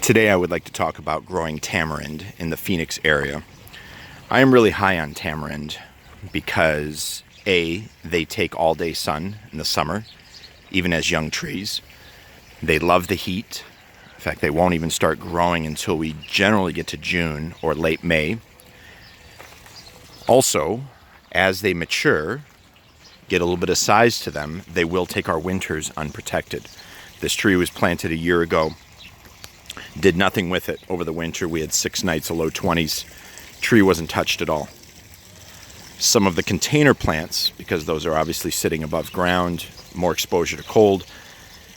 Today I would like to talk about growing tamarind in the Phoenix area. I am really high on tamarind because A, they take all day sun in the summer, even as young trees. They love the heat. In fact, they won't even start growing until we generally get to June or late May. Also, as they mature, get a little bit of size to them, they will take our winters unprotected. This tree was planted a year ago. Did nothing with it over the winter. We had 6 nights of low 20s. Tree wasn't touched at all. Some of the container plants, because those are obviously sitting above ground, more exposure to cold,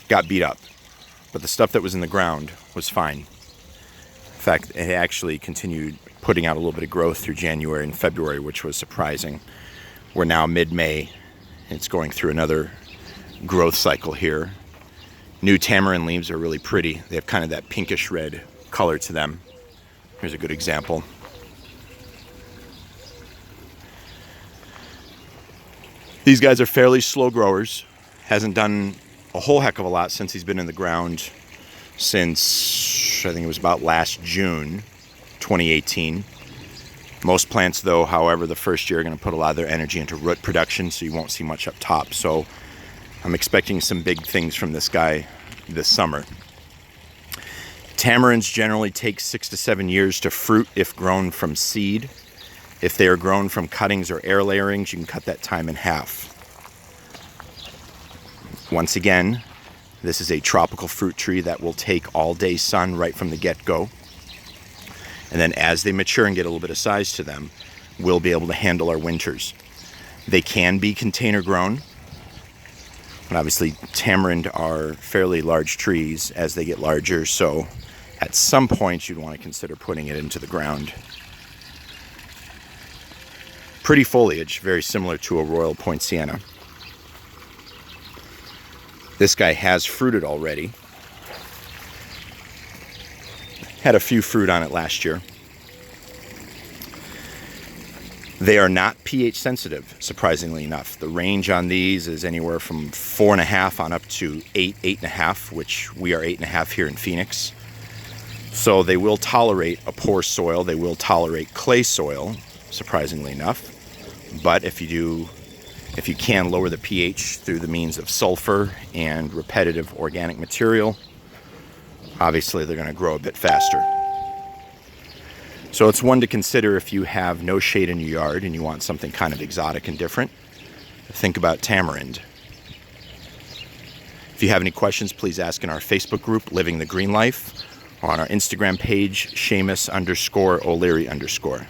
got beat up. But the stuff that was in the ground was fine. In fact, it actually continued putting out a little bit of growth through January and February, which was surprising. We're now mid-May. It's going through another growth cycle here. New tamarind leaves are really pretty. They have kind of that pinkish red color to them. Here's a good example. These guys are fairly slow growers. Hasn't done a whole heck of a lot since he's been in the ground since, I think it was about last June, 2018. Most plants, though, however, the first year are going to put a lot of their energy into root production, so you won't see much up top. So I'm expecting some big things from this guy this summer. Tamarinds generally take 6 to 7 years to fruit if grown from seed. If they are grown from cuttings or air layerings, you can cut that time in half. Once again, this is a tropical fruit tree that will take all day sun right from the get-go. And then as they mature and get a little bit of size to them, we'll be able to handle our winters. They can be container grown. And obviously, tamarind are fairly large trees as they get larger, so at some point you'd want to consider putting it into the ground. Pretty foliage, very similar to a Royal Poinciana. This guy has fruited already. Had a few fruit on it last year. They are not pH sensitive, surprisingly enough. The range on these is anywhere from 4.5 on up to 8.5, which we are 8.5 here in Phoenix. So they will tolerate a poor soil. They will tolerate clay soil, surprisingly enough. But if you can lower the pH through the means of sulfur and repetitive organic material, obviously they're going to grow a bit faster. So it's one to consider if you have no shade in your yard and you want something kind of exotic and different. Think about tamarind. If you have any questions, please ask in our Facebook group, Living the Green Life, or on our Instagram page, Seamus_O'Leary_.